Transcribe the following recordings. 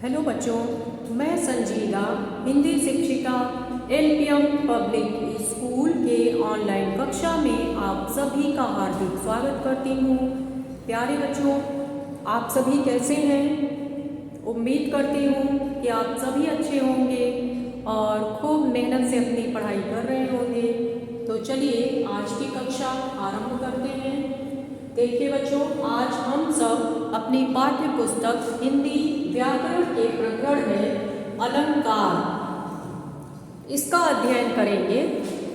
Hello बच्चों, मैं संजीदा हिंदी शिक्षिका एलपीएम पब्लिक स्कूल के ऑनलाइन कक्षा में आप सभी का हार्दिक स्वागत करती हूँ। प्यारे बच्चों, आप सभी कैसे हैं? उम्मीद करती हूँ कि आप सभी अच्छे होंगे और खूब मेहनत से अपनी पढ़ाई कर रहे होंगे। तो चलिए आज की कक्षा आरंभ करते हैं। देखिए बच्चों, आज हम सब अपनी पाठ्य पुस्तक हिंदी व्याकरण के प्रकरण में अलंकार, इसका अध्ययन करेंगे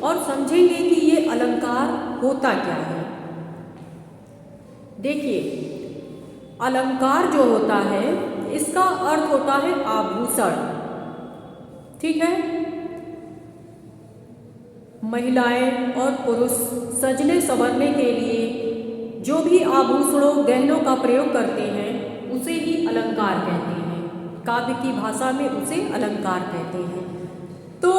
और समझेंगे कि ये अलंकार होता क्या है। देखिए, अलंकार जो होता है इसका अर्थ होता है आभूषण। ठीक है, महिलाएं और पुरुष सजने संवरने के लिए जो भी आभूषणों गहनों का प्रयोग करते हैं उसे ही अलंकार कहते हैं। काव्य की भाषा में उसे अलंकार कहते हैं। तो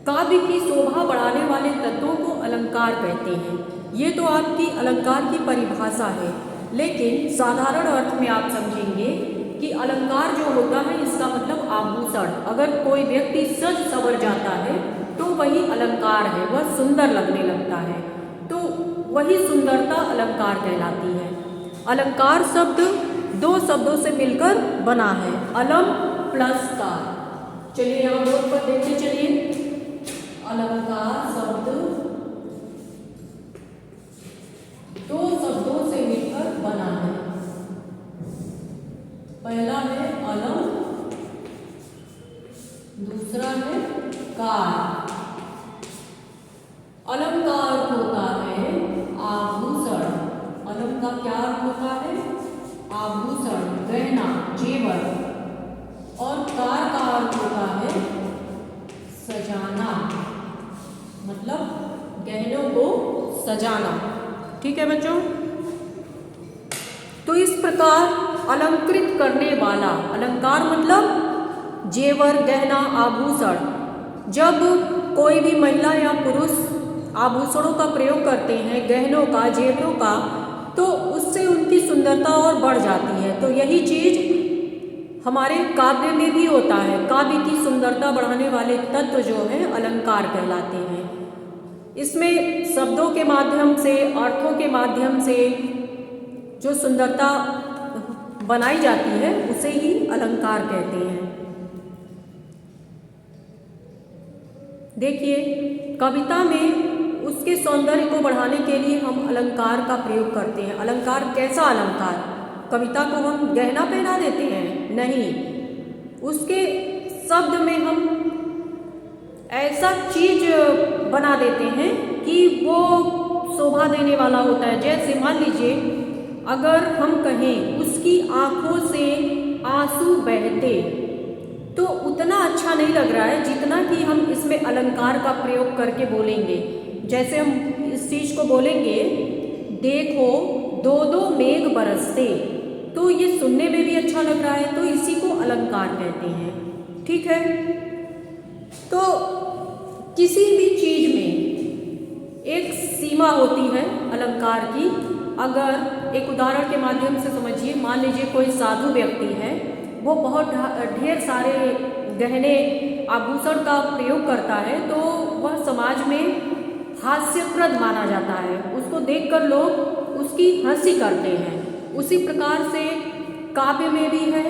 काव्य की शोभा बढ़ाने वाले तत्वों को अलंकार कहते हैं। ये तो आपकी अलंकार की परिभाषा है, लेकिन साधारण अर्थ में आप समझेंगे कि अलंकार जो होता है इसका मतलब आभूषण। अगर कोई व्यक्ति सज संवर जाता है तो वही अलंकार है, वह सुंदर लगने लगता है, तो वही सुंदरता अलंकार कहलाती है। अलंकार शब्द दो शब्दों से मिलकर बना है, अलम प्लस कार। चलिए यहाँ बोर्ड पर देखते चलिए। अलंकार शब्द दो शब्दों से मिलकर बना है। पहला है अलम, दूसरा है कार। अलम का अर्थ होता है आभूषण। अलम का क्या अर्थ होता है? आभूषण, गहना, जेवर। और कार का अर्थ होता है सजाना, मतलब गहनों को सजाना। ठीक है बच्चों, तो इस प्रकार अलंकृत करने वाला, अलंकार मतलब जेवर, गहना, आभूषण। जब कोई भी महिला या पुरुष आभूषणों का प्रयोग करते हैं, गहनों का, जेवरों का, तो उससे उनकी सुंदरता और बढ़ जाती है। तो यही चीज हमारे काव्य में भी होता है। काव्य की सुंदरता बढ़ाने वाले तत्व जो हैं अलंकार कहलाते हैं। इसमें शब्दों के माध्यम से, अर्थों के माध्यम से जो सुंदरता बनाई जाती है उसे ही अलंकार कहते हैं। देखिए, कविता में उसके सौंदर्य को बढ़ाने के लिए हम अलंकार का प्रयोग करते हैं। अलंकार कैसा अलंकार? कविता को हम गहना पहना देते हैं? नहीं, उसके शब्द में हम ऐसा चीज बना देते हैं कि वो शोभा देने वाला होता है। जैसे मान लीजिए, अगर हम कहें उसकी आंखों से आंसू बहते, तो उतना अच्छा नहीं लग रहा है जितना कि हम इसमें अलंकार का प्रयोग करके बोलेंगे। जैसे हम इस चीज को बोलेंगे, देखो दो दो मेघ बरसते, तो ये सुनने में भी अच्छा लग रहा है, तो इसी को अलंकार कहते हैं। ठीक है, तो किसी भी चीज में एक सीमा होती है अलंकार की। अगर एक उदाहरण के माध्यम से समझिए, मान लीजिए कोई साधु व्यक्ति है, वो बहुत ढेर सारे गहने आभूषण का प्रयोग करता है, तो वह समाज में हास्यप्रद माना जाता है। उसको देखकर लोग उसकी हंसी करते हैं। उसी प्रकार से काव्य में भी है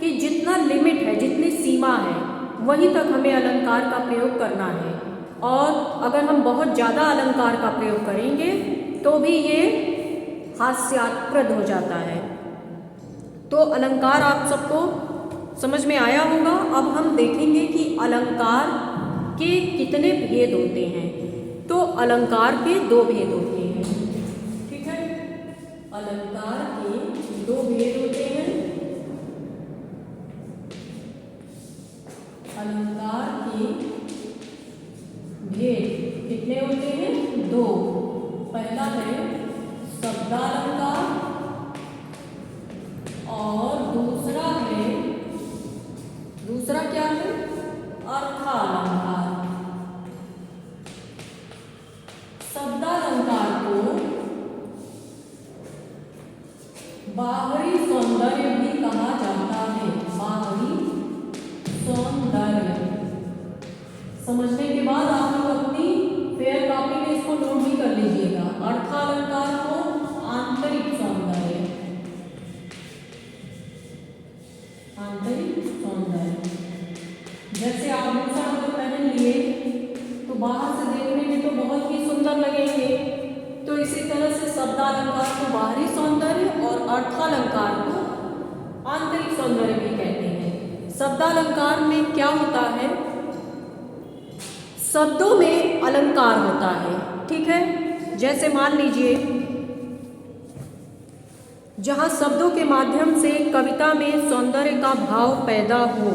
कि जितना लिमिट है, जितनी सीमा है, वहीं तक हमें अलंकार का प्रयोग करना है। और अगर हम बहुत ज़्यादा अलंकार का प्रयोग करेंगे तो भी ये हास्यास्पद हो जाता है। तो अलंकार आप सबको समझ में आया होगा। अब हम देखेंगे कि अलंकार के कितने भेद होते हैं। तो अलंकार के दो भेद होते हैं। ठीक है, अलंकार के दो भेद होते हैं। अलंकार के भेद कितने होते हैं? दो। पहला है शब्दालंकार और दूसरा क्या है? अर्थालंकार। शब्दालंकार को बाहरी सौंदर्य भी कहा जाता है। सौंदर्य। समझने के बाद आप लोग अपनी फेयर कॉपी में इसको नोट भी कर लीजिएगा। अर्थालंकार को आंतरिक सौंदर्य, आंतरिक सौंदर्य। जैसे आप दूसरा अगर पहन लिए तो बाहर से देखने में तो बहुत ही सुंदर लगेंगे, तो इसी तरह से शब्दालंकार को बाहरी सौंदर्य और अर्थालंकार को आंतरिक सौंदर्य भी कहते हैं। शब्दालंकार में क्या होता है, शब्दों में अलंकार होता है, ठीक है। जैसे मान लीजिए जहाँ शब्दों के माध्यम से कविता में सौंदर्य का भाव पैदा हो,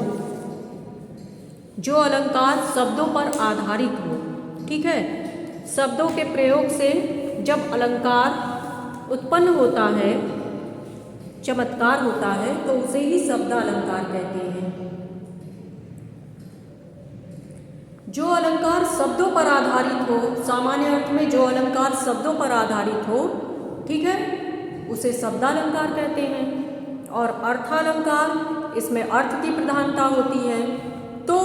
जो अलंकार शब्दों पर आधारित हो, ठीक है। शब्दों के प्रयोग से जब अलंकार उत्पन्न होता है, चमत्कार होता है, तो उसे ही शब्दालंकार कहते हैं। जो अलंकार शब्दों पर आधारित हो, सामान्य अर्थ में जो अलंकार शब्दों पर आधारित हो, ठीक है, उसे शब्दालंकार कहते हैं। और अर्थालंकार, इसमें अर्थ की प्रधानता होती है। तो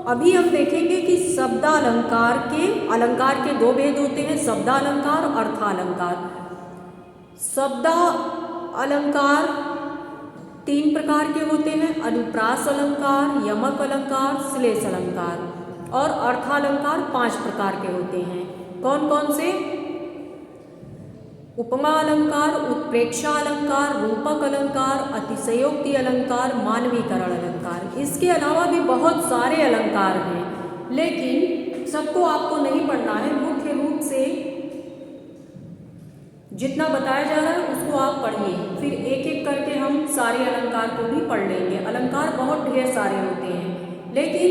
अभी हम देखेंगे कि शब्दालंकार के, अलंकार के दो भेद होते हैं, शब्दालंकार और अर्थालंकार। शब्दालंकार तीन प्रकार के होते हैं, अनुप्रास अलंकार, यमक अलंकार, श्लेष अलंकार। और अर्थालंकार 5 प्रकार के होते हैं। कौन कौन से? उपमा अलंकार, उत्प्रेक्षा अलंकार, रूपक अलंकार, अतिशयोक्ति अलंकार, मानवीकरण अलंकार। इसके अलावा भी बहुत सारे अलंकार हैं, लेकिन सबको आपको नहीं पढ़ना है। मुख्य रूप से जितना बताया जा रहा है उसको आप पढ़िए, फिर एक एक करके हम सारे अलंकार को भी पढ़ लेंगे। अलंकार बहुत ढेर सारे होते हैं, लेकिन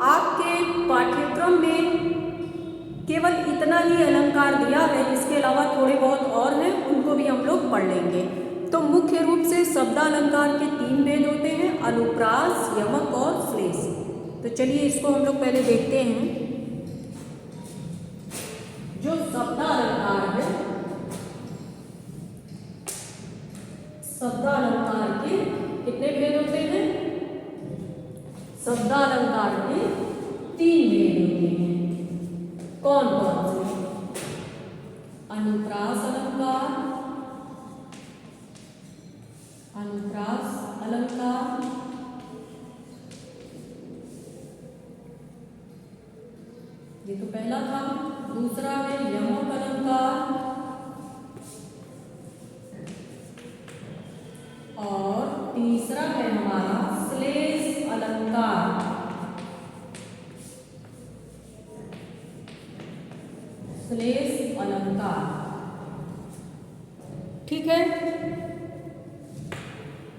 आपके पाठ्यक्रम में केवल इतना ही अलंकार दिया है, इसके अलावा थोड़े बहुत और हैं, उनको भी हम लोग पढ़ लेंगे। तो मुख्य रूप से शब्दालंकार के 3 भेद होते हैं, अनुप्रास, यमक और श्लेष। तो चलिए इसको हम लोग पहले देखते हैं। जो शब्दालंकार है, शब्दालंकार के कितने भेद होते हैं? शब्दालंकार के 3 भेद होते हैं। कौन कौन से? अनुप्रास अलंकार, अनुप्रास अलंकार, ये तो पहला था। दूसरा है यमक अलंकार, और तीसरा है हमारा श्लेष अलंकार। श्लेष अलंकार, ठीक है।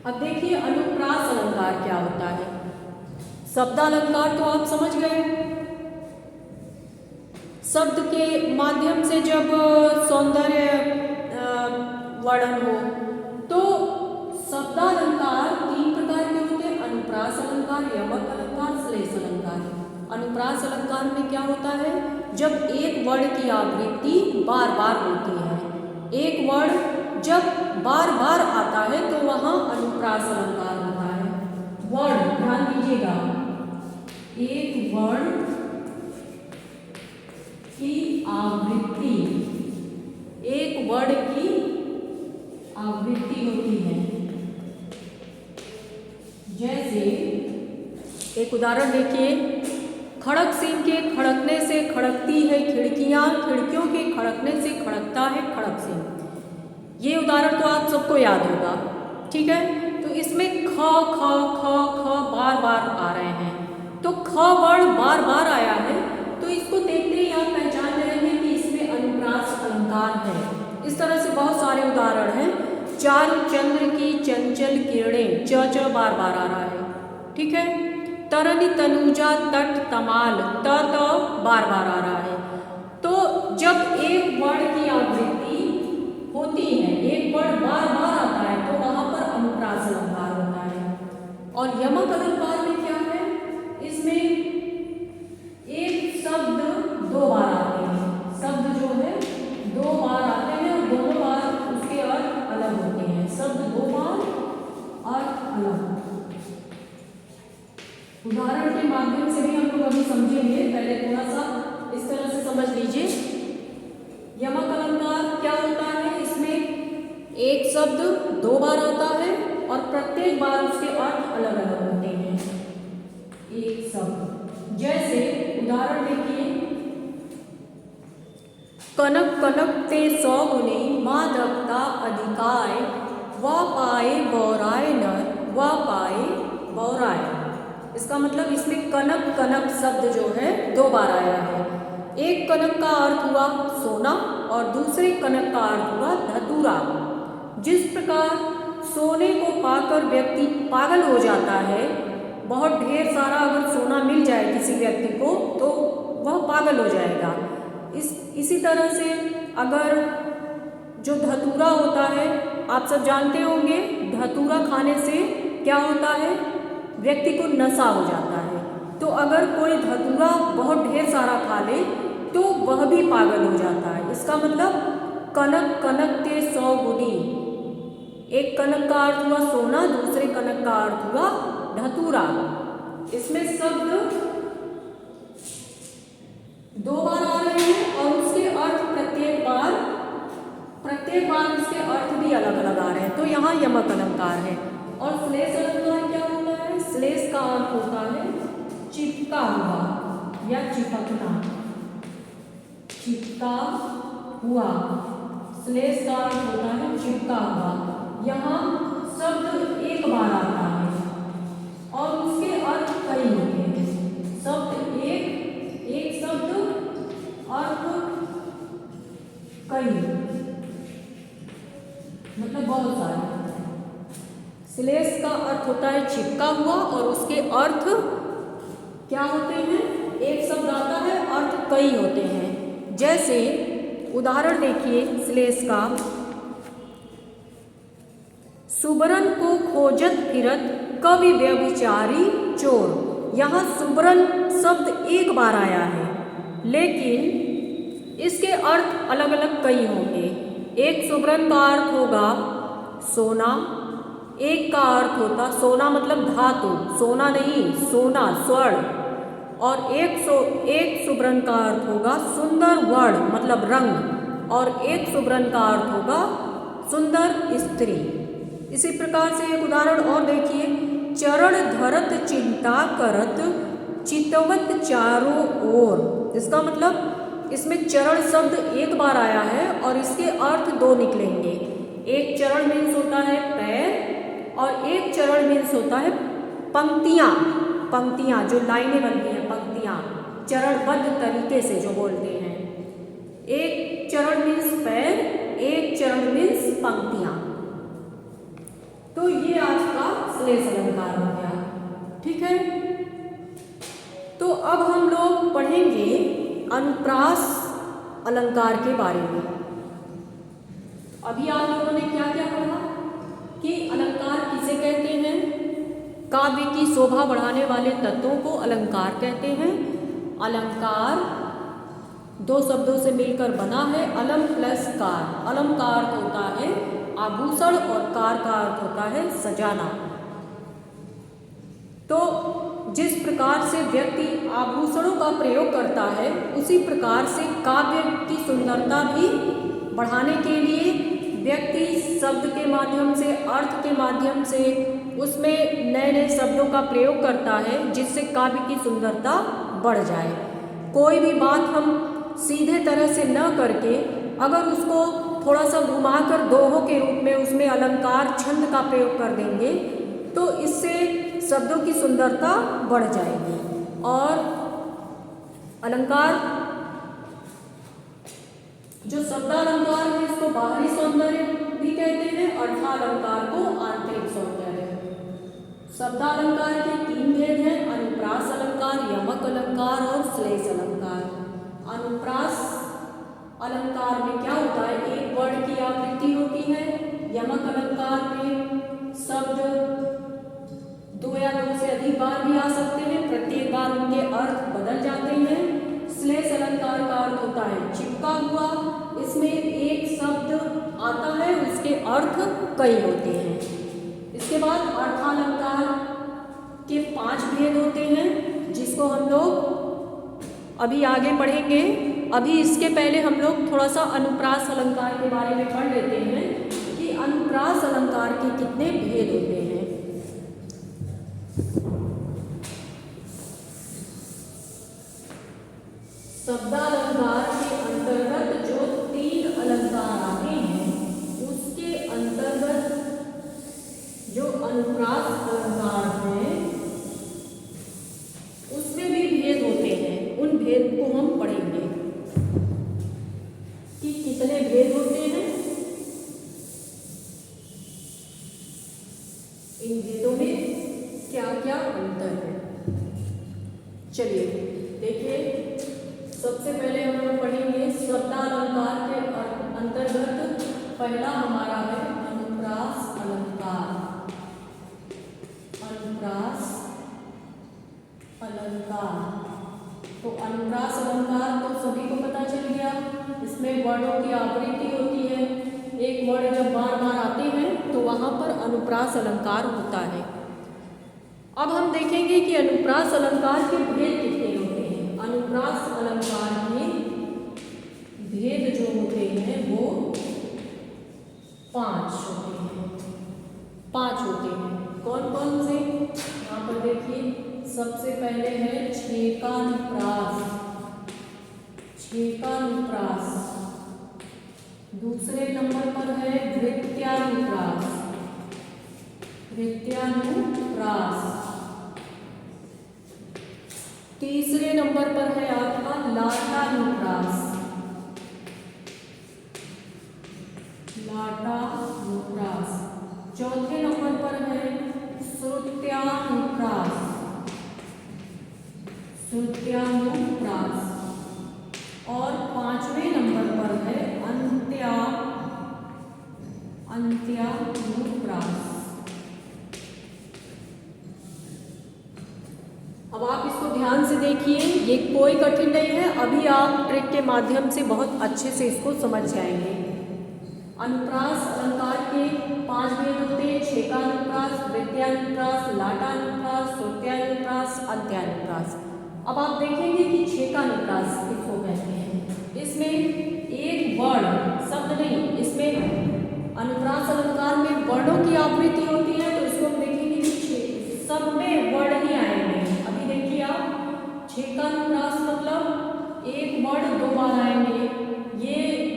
अब देखिए अनुप्रास अलंकार क्या होता है। शब्दालंकार तो आप समझ गए, शब्द के माध्यम से जब सौंदर्य वर्णन हो, तो शब्दालंकार 3 प्रकार के होते हैं, अनुप्रास अलंकार, यमक अलंकार, श्लेष अलंकार। अनुप्रास अलंकार में क्या होता है, जब एक वर्ण की आवृत्ति बार बार होती है, एक वर्ण जब बार बार आता है तो वहाँ अनुप्रास अलंकार होता है। वर्ण, ध्यान दीजिएगा, एक वर्ण की आवृत्ति, एक वर्ण की आवृत्ति होती है। जैसे एक उदाहरण देखिए, खड़क सिंह के खड़कने से खड़कती है खिड़कियां, खिड़कियों के खड़कने से खड़कता है खड़क सिंह। ये उदाहरण तो आप सबको याद होगा, ठीक है। तो इसमें ख ख ख ख बार बार आ रहे हैं, तो ख वर्ण बार बार आया है, तो इसको देखते ही आप पहचान लेंगे कि इसमें अनुप्रास अलंकार है। इस तरह से बहुत सारे उदाहरण हैं। चारु चंद्र की चंचल किरणें, च च बार बार आ रहा है, ठीक है। तरनी तनुजा तट तमाल, त त बार बार आ रहा है। तो जब एक वर्ण की आवृत्ति होती है, एक वर्ण बार बार आता है, तो वहां पर अनुप्रास अलंकार होता है। और यमक अलंकार में क्या है, इसमें एक शब्द 2 बार आते हैं, शब्द जो है 2 बार आते हैं और दोनों बार उसके अर्थ अलग होते हैं। शब्द 2 बार अर्थ अलग। उदाहरण के माध्यम से भी हम लोग अभी समझेंगे। पहले थोड़ा सा इस तरह से समझ लीजिए। यमक अलंकार क्या होता है? इसमें एक शब्द दो बार आता है और प्रत्येक बार उसके अर्थ अलग अलग होते हैं। एक शब्द, जैसे उदाहरण देखिए, कनक कनक ते सौ गुने मादकता अधिकाय, व पाए बौराय नर व पाए बौराय। इसका मतलब इसमें कनक कनक शब्द जो है दो बार आया है। एक कनक का अर्थ हुआ सोना और दूसरे कनक का अर्थ हुआ धतूरा। जिस प्रकार सोने को पाकर व्यक्ति पागल हो जाता है, बहुत ढेर सारा अगर सोना मिल जाए किसी व्यक्ति को तो वह पागल हो जाएगा। इसी तरह से अगर जो धतूरा होता है, आप सब जानते होंगे, धतूरा खाने से क्या होता है? व्यक्ति को नशा हो जाता है। तो अगर कोई धतूरा बहुत ढेर सारा खा ले तो वह भी पागल हो जाता है। इसका मतलब कनक कनक ते सौ गुनी। एक कनक का अर्थ हुआ सोना, दूसरे कनक का अर्थ हुआ धतूरा। इसमें शब्द दो बार आ रहे हैं और उसके अर्थ प्रत्येक बार उसके अर्थ भी अलग अलग आ रहे हैं। तो यहाँ यमक अलंकार है। और श्लेष अलंकार क्या होता है? श्लेष का अर्थ होता है चिपका हुआ या चिपकना, चिपका हुआ। श्लेष का अर्थ होता है चिपका हुआ। यहाँ शब्द एक बार आता है और उसके अर्थ कई होते हैं। शब्द एक शब्द अर्थ कई, मतलब बहुत सारे। श्लेष का अर्थ होता है चिपका हुआ और उसके अर्थ क्या होते हैं? एक शब्द आता है, अर्थ कई होते हैं। जैसे उदाहरण देखिए श्लेष का, सुबरन को खोजत फिरत कवि व्यभिचारी चोर। यहाँ सुबरन शब्द एक बार आया है लेकिन इसके अर्थ अलग अलग कई होंगे। एक सुबरन का अर्थ होगा सोना, एक का अर्थ होता सोना मतलब धातु, सोना नहीं सोना स्वर्ण, और एक सुबरन का अर्थ होगा सुंदर वर्ण मतलब रंग, और एक सुबरन का अर्थ होगा सुंदर स्त्री। इसी प्रकार से एक उदाहरण और देखिए, चरण धरत चिंता करत चितवत चारों ओर। इसका मतलब इसमें चरण शब्द एक बार आया है और इसके अर्थ दो निकलेंगे। एक चरण मीन्स होता है पैर और एक चरण मीन्स होता है पंक्तियाँ। पंक्तियाँ जो लाइनें बनती हैं, पंक्तियाँ चरणबद्ध तरीके से जो बोलते हैं। एक चरण मीन्स पैर, एक चरण मीन्स पंक्तियाँ। तो ये आज का श्लेष अलंकार हो गया, ठीक है। तो अब हम लोग पढ़ेंगे अनुप्रास अलंकार के बारे में। अभी आप लोगों ने क्या क्या पढ़ा कि अलंकार किसे कहते हैं? काव्य की शोभा बढ़ाने वाले तत्वों को अलंकार कहते हैं। अलंकार दो शब्दों से मिलकर बना है, अलम प्लस कार। अलम का अर्थ होता है आभूषण और कार का अर्थ होता है सजाना। तो जिस प्रकार से व्यक्ति आभूषणों का प्रयोग करता है उसी प्रकार से काव्य की सुंदरता भी बढ़ाने के लिए व्यक्ति शब्द के माध्यम से, अर्थ के माध्यम से उसमें नए नए शब्दों का प्रयोग करता है जिससे काव्य की सुंदरता बढ़ जाए। कोई भी बात हम सीधे तरह से न करके अगर उसको थोड़ा सा घुमाकर दोहों के रूप में उसमें अलंकार छंद का प्रयोग कर देंगे तो इससे शब्दों की सुंदरता बढ़ जाएगी। और अलंकार जो शब्दालंकार है इसको बाहरी सौंदर्य भी कहते हैं, अर्थालंकार को आंतरिक सौंदर्य। शब्दालंकार के तीन भेद हैं, अनुप्रास अलंकार, यमक अलंकार और श्लेष अलंकार। अनुप्रास अलंकार में क्या होता है? एक वर्ण की आवृत्ति होती है। यमक अलंकार में शब्द दो या दो से अधिक बार भी आ सकते हैं, प्रत्येक बार उनके अर्थ बदल जाते हैं। श्लेष अलंकार का अर्थ होता है चिपका हुआ, इसमें एक शब्द आता है उसके अर्थ कई होते हैं। इसके बाद अर्थालंकार के 5 भेद होते हैं इसको हम लोग अभी आगे पढ़ेंगे। अभी इसके पहले हम लोग थोड़ा सा अनुप्रास अलंकार के बारे में पढ़ लेते हैं कि अनुप्रास अलंकार के कितने भेद होते हैं। शब्दालंकार के अंतर्गत जो 3 अलंकार आते हैं उसके अंतर्गत जो अनुप्रास अलंकार हैं उसमें भी भेद होते हैं। उन भेद को हम पढ़ेंगे कि कितने भेद होते हैं, इन भेदों में क्या क्या अंतर है। चलिए देखिए, सबसे पहले हम लोग पढ़ेंगे शब्दालंकार के अंतर्गत पहला हमारा है अनुप्रास अलंकार। अनुप्रास अलंकार, तो अनुप्रास अलंकार तो सभी को पता चल गया। इसमें वर्णों की आवृत्ति होती है। एक वर्ण जब बार बार आते हैं तो वहां पर अनुप्रास अलंकार होता है। अब हम देखेंगे कि अनुप्रास अलंकार के भेद कितने होते हैं। अनुप्रास अलंकार के भेद जो होते हैं वो 5 होते हैं। 5 होते हैं। कौन कौन से, यहाँ पर देखिए, सबसे पहले है छेकानुप्रास। छेकानुप्रास। दूसरे नंबर पर है वृत्त्यानुप्रास। वृत्त्यानुप्रास। तीसरे नंबर पर है आपका लाटानुप्रास। लाटानुप्रास। चौथे नंबर पर है श्रुत्यानुप्रास। श्रुत्यानुप्रास। और 5वें नंबर पर है अंत्यानुप्रास। अब आप इसको ध्यान से देखिए, ये कोई कठिन नहीं है। अभी आप ट्रिक के माध्यम से बहुत अच्छे से इसको समझ जाएंगे। अनुप्रास अलंकार के 5 भेद होते हैं। छेकानुप्रास, वृत्त्यानुप्रास, लाटानुप्रास, श्रुत्यानुप्रास, अंत्यानुप्रास। अब आप देखेंगे कि छेकानुप्रास किसको कहते हैं। इसमें एक वर्ण, शब्द नहीं, इसमें अनुप्रास अलंकार में वर्णों की आवृत्ति होती है। तो इसको हम देखेंगे कि सब में वर्ण ही आएंगे। अभी देखिए आप, छेकानुप्रास मतलब एक वर्ण 2 बार आएंगे। ये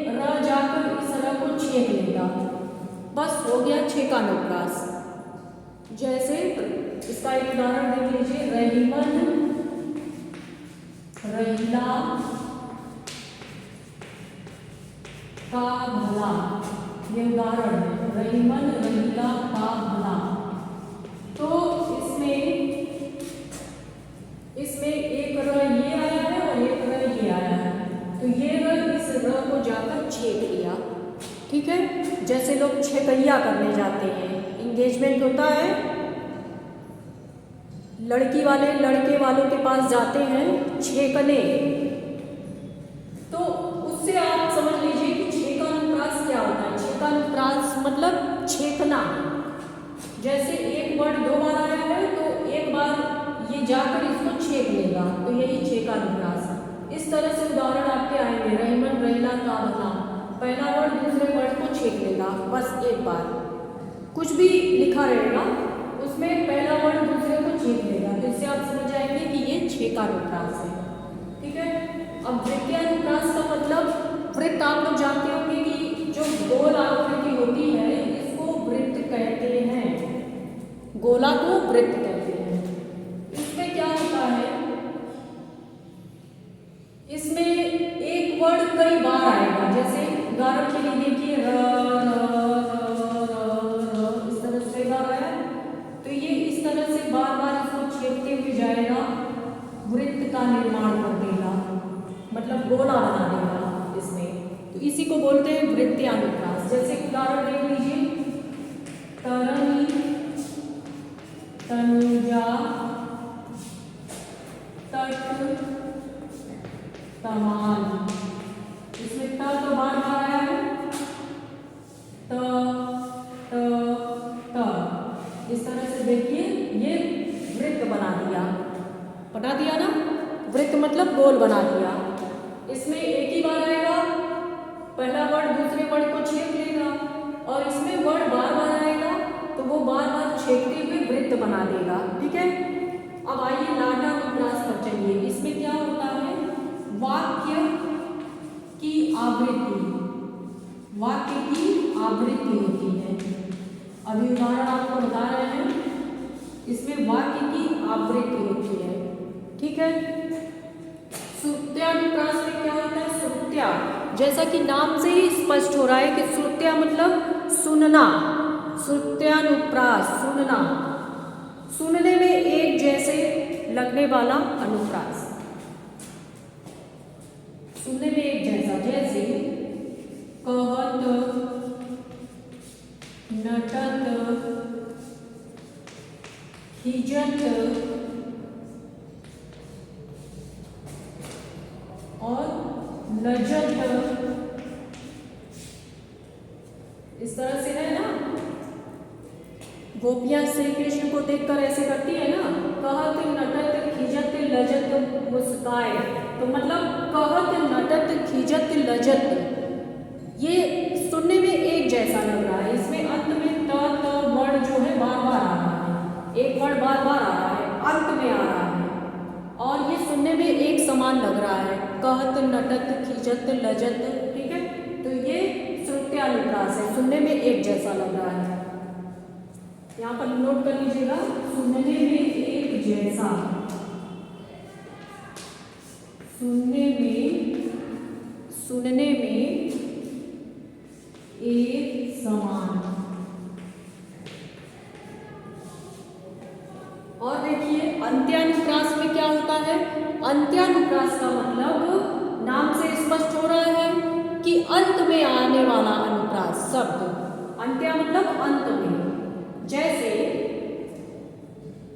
र जाकर इस र को छेक लेगा, बस हो गया छेकानुप्रास। जैसे इसका एक उदाहरण देख लीजिए, रहीमन, रहीला का भला। ये उदाहरण है, रहीमन, रहीला का भला। तो इसमें एक र ये आया है और एक र ये आया है। तो ये र इस र को जाकर छेक लिया। ठीक है, जैसे लोग छेकैया करने जाते हैं, इंगेजमेंट होता है, लड़की वाले लड़के वालों के पास जाते हैं छेकने। तो उससे आप समझ लीजिए कि छेकानुप्रास क्या होता है। छेकानुप्रास मतलब छेकना। जैसे एक वर्ण 2 बार आया है तो एक बार ये जाकर इसको छेक लेगा, तो यही छेकानुप्रास। इस तरह से उदाहरण आपके आएंगे, रहीमन, रहीला का भला। पहला वर्ण दूसरे वर्ण को छेक लेगा, बस एक बार। कुछ भी लिखा रहेगा उसमें पहला वर्ण दूसरे को छेक लेगा, तो इससे आप समझ जाएंगे कि ये छेकानुप्रास है। ठीक है। अब वृत्त्यानुप्रास का मतलब, वृत्त आप लोग जानते होंगे कि जो गोल आकृति होती है इसको वृत्त कहते हैं। गोला को वृत्त कहते हैं। इसमें क्या होता है, इसमें एक वर्ण कई बार आएगा। जैसे उदाहरण के लिए देखिए, र इस तरह से बार आया, तो ये इस तरह से बार बार इसको छेदते हुए जाएगा, वृत्त का निर्माण कर देगा, मतलब गोला बना देगा इसमें। तो इसी को बोलते हैं वृत्त्यानुप्रास। जैसे उदाहरण देख लीजिए, तरनी, तनुजा, तट, तमान। इसमें त तो बार बार आया है, त, इस तरह से देखिए ये वृत्त बना दिया। बना दिया ना, वृत्त मतलब गोल बना दिया। इसमें एक ही बार आएगा, पहला वर्ड दूसरे वर्ड को छेद लेगा, और इसमें वर्ड बार बार आएगा तो वो बार बार छेदते हुए वृत्त बना देगा। ठीक है, अब आइए लाटानुप्रास पर चलिए। इसमें क्या होता है, वाक्य की आवृत्ति, वाक्य की आवृत्ति होती है। अभी उदाहरण आपको बता रहे हैं, इसमें वाक्य की आवृत्ति होती है। ठीक है, श्रुत्यानुप्रास में क्या होता है, श्रुत्या, जैसा कि नाम से ही स्पष्ट हो रहा है कि श्रुत्या मतलब सुनना, श्रुत्यानुप्रास सुनना, सुनने में एक जैसे लगने वाला अनुप्रास, सुनने में एक जैसा, जैसे कहत, नटत, खिजत और लजत, इस तरह से है ना। गोपियां श्री कृष्ण को देखकर ऐसे करती है ना, कहत नटत खिजत लजत मुस्काए, तो मतलब कहत नटत खिजत लजत, ये सुनने में एक जैसा लग रहा है। इसमें अंत में त वर्ड जो है बार बार आ रहा है, एक वर्ड बार बार आ रहा है, अंत में आ रहा है, और ये सुनने में एक समान लग रहा है, कहत नटत खिजत लजत। ठीक है, तो ये श्रुत्यानुप्रास है, सुनने में एक जैसा लग रहा है। यहाँ पर नोट कर लीजिएगा, सुनने में एक जैसा, सुनने में एक समान। और देखिए अंत्यानुप्रास में क्या होता है, अंत्यानुप्रास का मतलब नाम से स्पष्ट हो रहा है कि अंत में आने वाला अनुप्रास शब्द, अंत्या मतलब अंत में। जैसे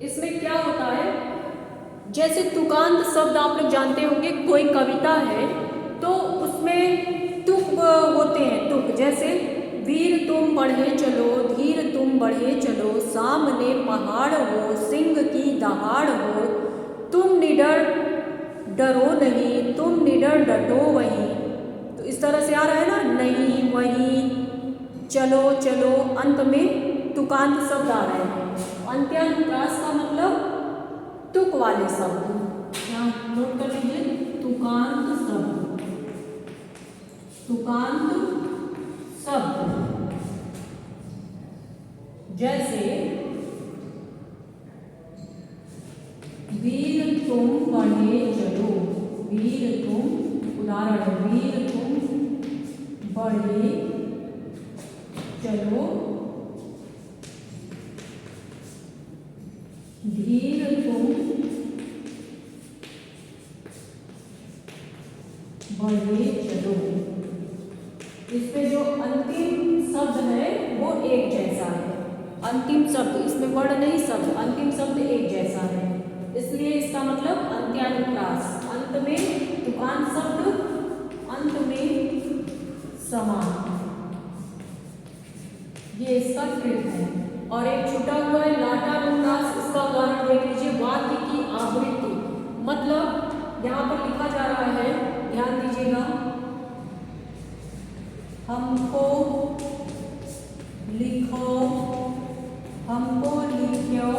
इसमें क्या होता है, जैसे तुकांत शब्द आप लोग जानते होंगे, कोई कविता है तो उसमें तुक होते हैं, तुक, जैसे वीर तुम बढ़े चलो, धीर तुम बढ़े चलो, सामने पहाड़ हो, सिंह की दहाड़ हो, तुम निडर डरो नहीं, तुम निडर डटो वहीं। तो इस तरह से आ रहा है ना, नहीं वहीं, चलो चलो, अंत में तुकांत शब्द आ रहे हैं। अंत्यानुप्रास का मतलब तुक वाले शब्द, यहाँ नोट कर लीजिए, तुकांत शब्द, तुकांत शब्द, जैसे वीर तुम बढ़े चलो, वीर तुम, उदाहरण, वीर तुम बढ़े चलो, धीर तुम बढ़े चलो। इसमें जो अंतिम शब्द है वो एक जैसा है, अंतिम शब्द, इसमें वर्ड नहीं शब्द, अंतिम शब्द एक जैसा है, इसलिए इसका मतलब अंत्यानुप्रास, अंत में तुकांत शब्द, अंत में समान, ये इसका ट्रिक है। और एक छुटा हुआ है लाटानुप्रास, इसका उदाहरण देख लीजिए, वाक्य की आवृत्ति, मतलब यहाँ पर लिखा जा रहा है, ध्यान दीजिएगा, हमको लिखो, हमको लिखो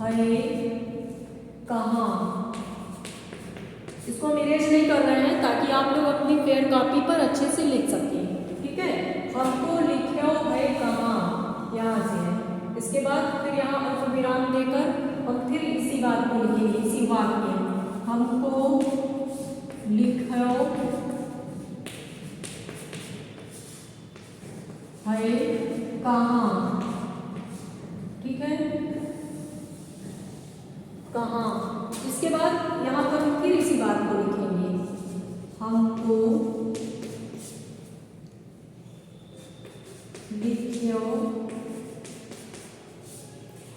है कहाँ। इसको हम इरेज नहीं कर रहे हैं ताकि आप लोग अपनी फेयर कॉपी पर अच्छे से लिख सकें। ठीक है, हमको लिखो है कहाँ, यहाँ से है। इसके बाद फिर यहाँ अल्पविराम देकर हम फिर इसी बात को लिखेंगे, इसी वाक्य, हमको लिखो है कहाँ। ठीक है, कहाँ। इसके बाद यहाँ पर हम फिर इसी बात को लिखेंगे, हमको लिखो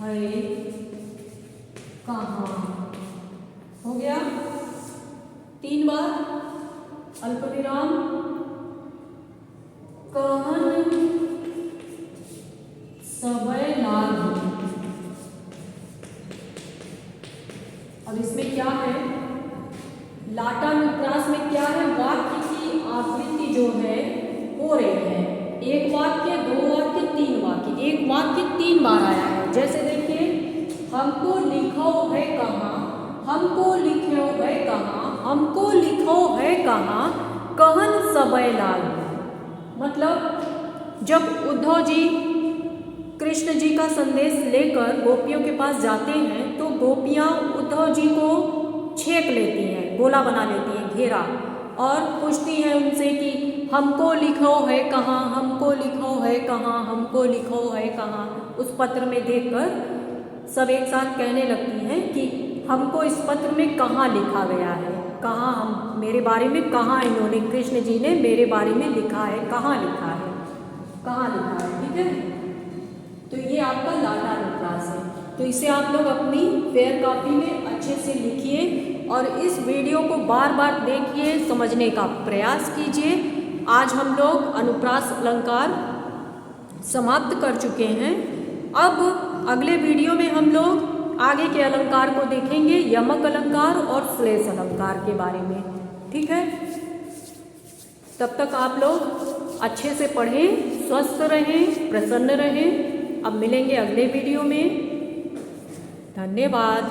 है कहाँ। हो गया 3 बार, अल्पविराम, कहन सबय लाग। अब 3 बार आया है। जैसे देखिए, हमको लिखो है कहाँ, हमको लिखो है कहाँ, हमको लिखो है कहाँ, कहन सबय लाल। मतलब जब उद्धव जी कृष्ण जी का संदेश लेकर गोपियों के पास जाते हैं तो गोपियाँ उद्धव जी को छेक लेती हैं, गोला बना लेती हैं, घेरा, और पूछती हैं उनसे कि हमको लिखो है कहाँ, हमको लिखो है कहाँ, हमको लिखो है कहाँ। उस पत्र में देखकर सब एक साथ कहने लगती हैं कि हमको इस पत्र में कहाँ लिखा गया है, कहाँ हम, मेरे बारे में कहाँ इन्होंने, कृष्ण जी ने मेरे बारे में लिखा है, कहाँ लिखा है, कहाँ लिखा है। ठीक है, तो ये आपका लाटा अनुप्रास है। तो इसे आप लोग अपनी फेयर कॉपी में अच्छे से लिखिए और इस वीडियो को बार बार देखिए, समझने का प्रयास कीजिए। आज हम लोग अनुप्रास अलंकार समाप्त कर चुके हैं। अब अगले वीडियो में हम लोग आगे के अलंकार को देखेंगे, यमक अलंकार और श्लेष अलंकार के बारे में। ठीक है, तब तक आप लोग अच्छे से पढ़ें, स्वस्थ रहें, प्रसन्न रहें। अब मिलेंगे अगले वीडियो में। धन्यवाद।